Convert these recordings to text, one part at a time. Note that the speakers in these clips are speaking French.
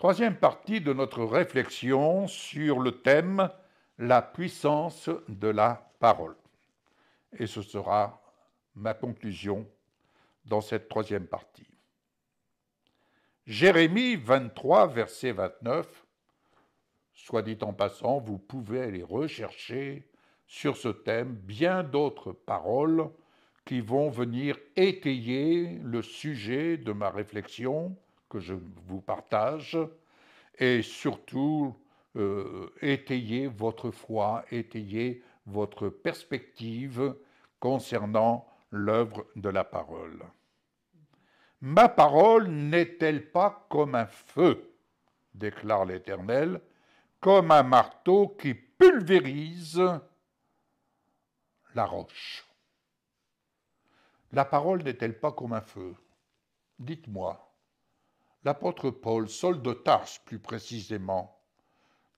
Troisième partie de notre réflexion sur le thème « La puissance de la parole ». Et ce sera ma conclusion dans cette troisième partie. Jérémie 23, verset 29, soit dit en passant, vous pouvez aller rechercher sur ce thème bien d'autres paroles qui vont venir étayer le sujet de ma réflexion que je vous partage et surtout étayer votre foi, étayer votre perspective concernant l'œuvre de la parole. Ma parole n'est-elle pas comme un feu, déclare l'Éternel, comme un marteau qui pulvérise la roche. La parole n'est-elle pas comme un feu? Dites-moi, l'apôtre Paul, Saul de Tarse plus précisément,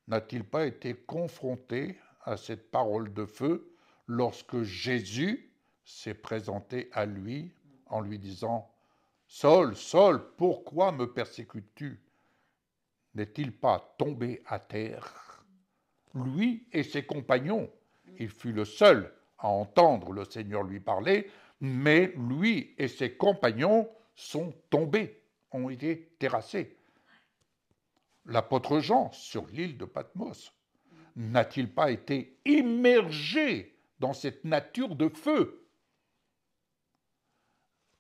n'a-t-il pas été confronté à cette parole de feu lorsque Jésus s'est présenté à lui en lui disant « Saul, Saul, pourquoi me persécutes-tu » N'est-il pas tombé à terre? Lui et ses compagnons, il fut le seul à entendre le Seigneur lui parler, mais lui et ses compagnons sont tombés, ont été terrassés. L'apôtre Jean, sur l'île de Patmos, n'a-t-il pas été immergé dans cette nature de feu?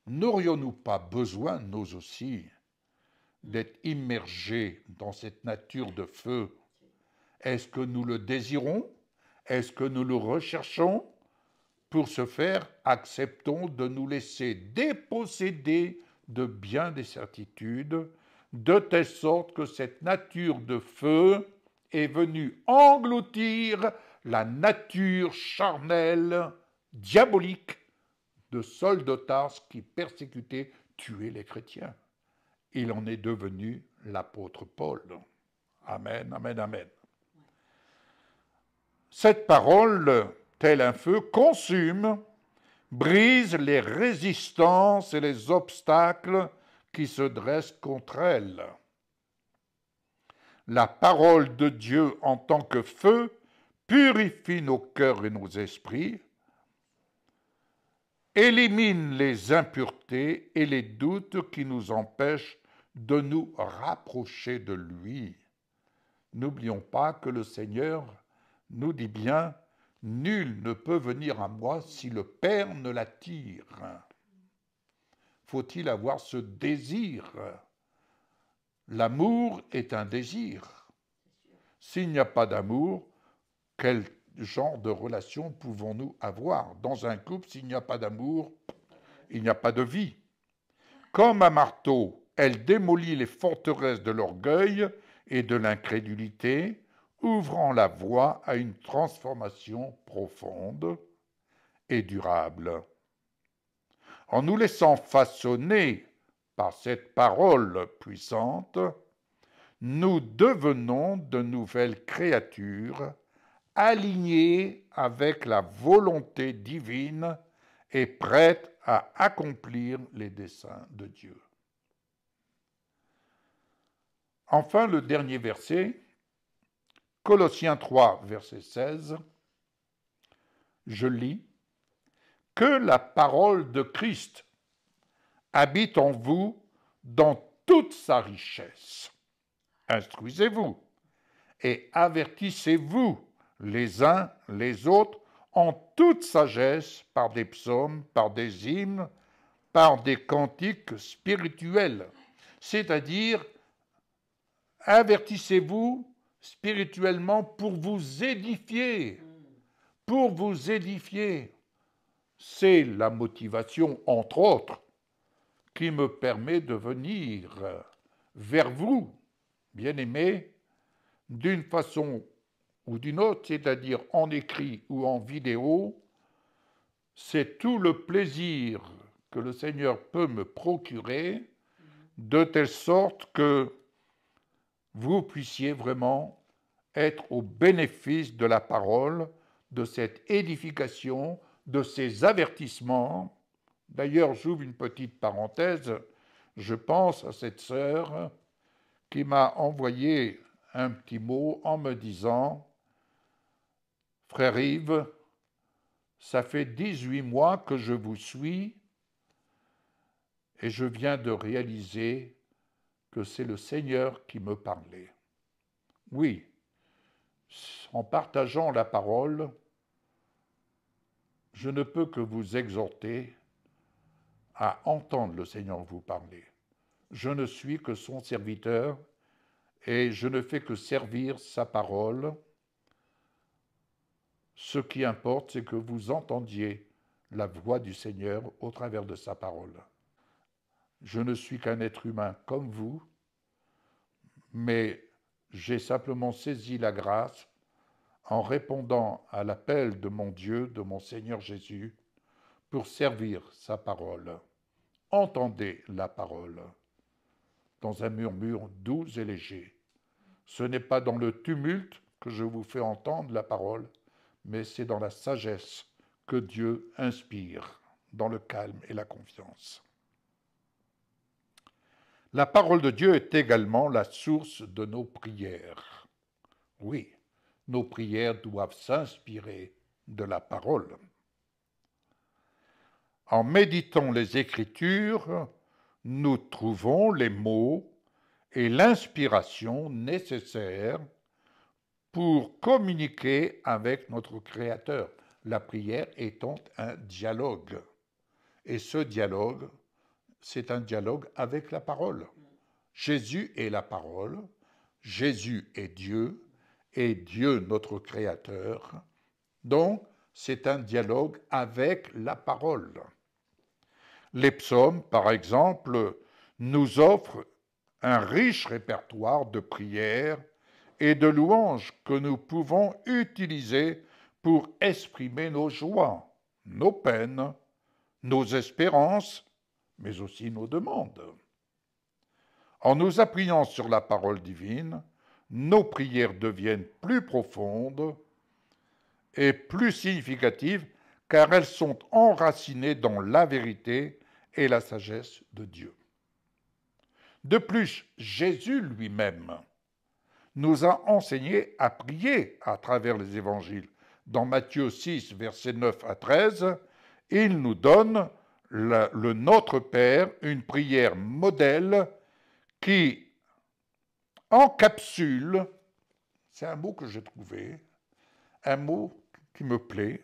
N'aurions-nous pas besoin, nous aussi, d'être immergés dans cette nature de feu? Est-ce que nous le désirons? Est-ce que nous le recherchons? Pour ce faire, acceptons de nous laisser déposséder de bien des certitudes, de telle sorte que cette nature de feu est venue engloutir la nature charnelle, diabolique de Saul de Tarse qui persécutait, tuait les chrétiens. Il en est devenu l'apôtre Paul. Amen, amen, amen. Cette parole, tel un feu, consume, brise les résistances et les obstacles qui se dressent contre elle. La parole de Dieu en tant que feu purifie nos cœurs et nos esprits, élimine les impuretés et les doutes qui nous empêchent de nous rapprocher de lui. N'oublions pas que le Seigneur nous dit bien « Nul ne peut venir à moi si le Père ne l'attire ». Faut-il avoir ce désir? L'amour est un désir. S'il n'y a pas d'amour, quel genre de relation pouvons-nous avoir? Dans un couple, s'il n'y a pas d'amour, il n'y a pas de vie. Comme un marteau, elle démolit les forteresses de l'orgueil et de l'incrédulité, ouvrant la voie à une transformation profonde et durable. En nous laissant façonner par cette parole puissante, nous devenons de nouvelles créatures alignées avec la volonté divine et prêtes à accomplir les desseins de Dieu. Enfin, le dernier verset, Colossiens 3, verset 16, je lis « Que la parole de Christ habite en vous dans toute sa richesse. Instruisez-vous et avertissez-vous les uns les autres en toute sagesse par des psaumes, par des hymnes, par des cantiques spirituels. » C'est-à-dire, avertissez-vous spirituellement pour vous édifier. Pour vous édifier. C'est la motivation, entre autres, qui me permet de venir vers vous, bien-aimés, d'une façon ou d'une autre, c'est-à-dire en écrit ou en vidéo. C'est tout le plaisir que le Seigneur peut me procurer, de telle sorte que vous puissiez vraiment être au bénéfice de la parole, de cette édification, de ces avertissements. D'ailleurs, j'ouvre une petite parenthèse, je pense à cette sœur qui m'a envoyé un petit mot en me disant « Frère Yves, ça fait 18 mois que je vous suis et je viens de réaliser que c'est le Seigneur qui me parlait. » Oui, en partageant la parole, je ne peux que vous exhorter à entendre le Seigneur vous parler. Je ne suis que son serviteur et je ne fais que servir sa parole. Ce qui importe, c'est que vous entendiez la voix du Seigneur au travers de sa parole. Je ne suis qu'un être humain comme vous, mais j'ai simplement saisi la grâce en répondant à l'appel de mon Dieu, de mon Seigneur Jésus, pour servir sa parole. Entendez la parole dans un murmure doux et léger. Ce n'est pas dans le tumulte que je vous fais entendre la parole, mais c'est dans la sagesse que Dieu inspire, dans le calme et la confiance. La parole de Dieu est également la source de nos prières. Oui, nos prières doivent s'inspirer de la parole. En méditant les Écritures, nous trouvons les mots et l'inspiration nécessaires pour communiquer avec notre Créateur. La prière étant un dialogue. Et ce dialogue, c'est un dialogue avec la parole. Jésus est la parole, Jésus est Dieu, et Dieu notre Créateur. Donc, c'est un dialogue avec la parole. Les psaumes, par exemple, nous offrent un riche répertoire de prières et de louanges que nous pouvons utiliser pour exprimer nos joies, nos peines, nos espérances, mais aussi nos demandes. En nous appuyant sur la parole divine, nos prières deviennent plus profondes et plus significatives car elles sont enracinées dans la vérité et la sagesse de Dieu. De plus, Jésus lui-même nous a enseigné à prier à travers les évangiles. Dans Matthieu 6, versets 9 à 13, il nous donne le Notre Père, une prière modèle qui encapsule, c'est un mot que j'ai trouvé, un mot qui me plaît,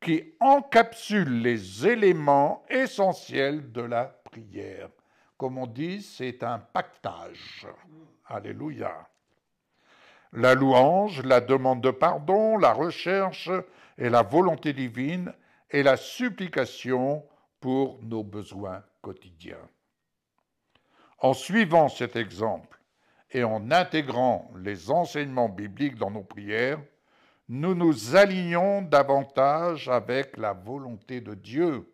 qui encapsule les éléments essentiels de la prière. Comme on dit, c'est un pactage. Alléluia. La louange, la demande de pardon, la recherche et la volonté divine et la supplication pour nos besoins quotidiens. En suivant cet exemple et en intégrant les enseignements bibliques dans nos prières, nous nous alignons davantage avec la volonté de Dieu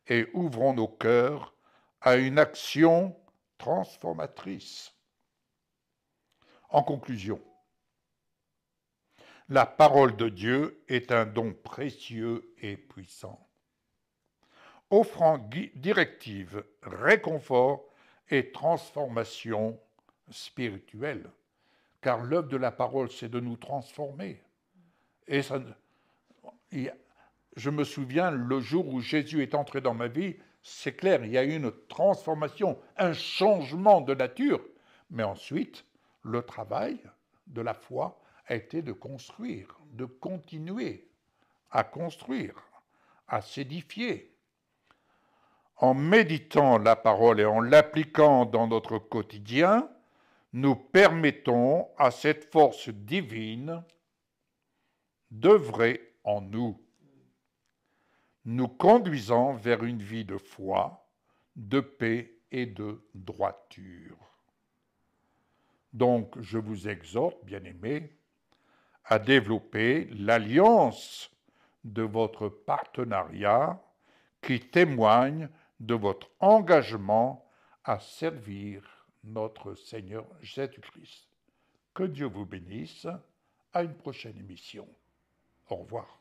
et ouvrons nos cœurs à une action transformatrice. En conclusion, la parole de Dieu est un don précieux et puissant, offrant directives, réconfort et transformation spirituelle. Car l'œuvre de la parole, c'est de nous transformer. Et je me souviens, le jour où Jésus est entré dans ma vie, c'est clair, il y a eu une transformation, un changement de nature. Mais ensuite, le travail de la foi a été de construire, de continuer à construire, à s'édifier. En méditant la parole et en l'appliquant dans notre quotidien, nous permettons à cette force divine d'œuvrer en nous, nous conduisant vers une vie de foi, de paix et de droiture. Donc, je vous exhorte, bien-aimés, à développer l'alliance de votre partenariat qui témoigne de votre engagement à servir notre Seigneur Jésus-Christ. Que Dieu vous bénisse. À une prochaine émission. Au revoir.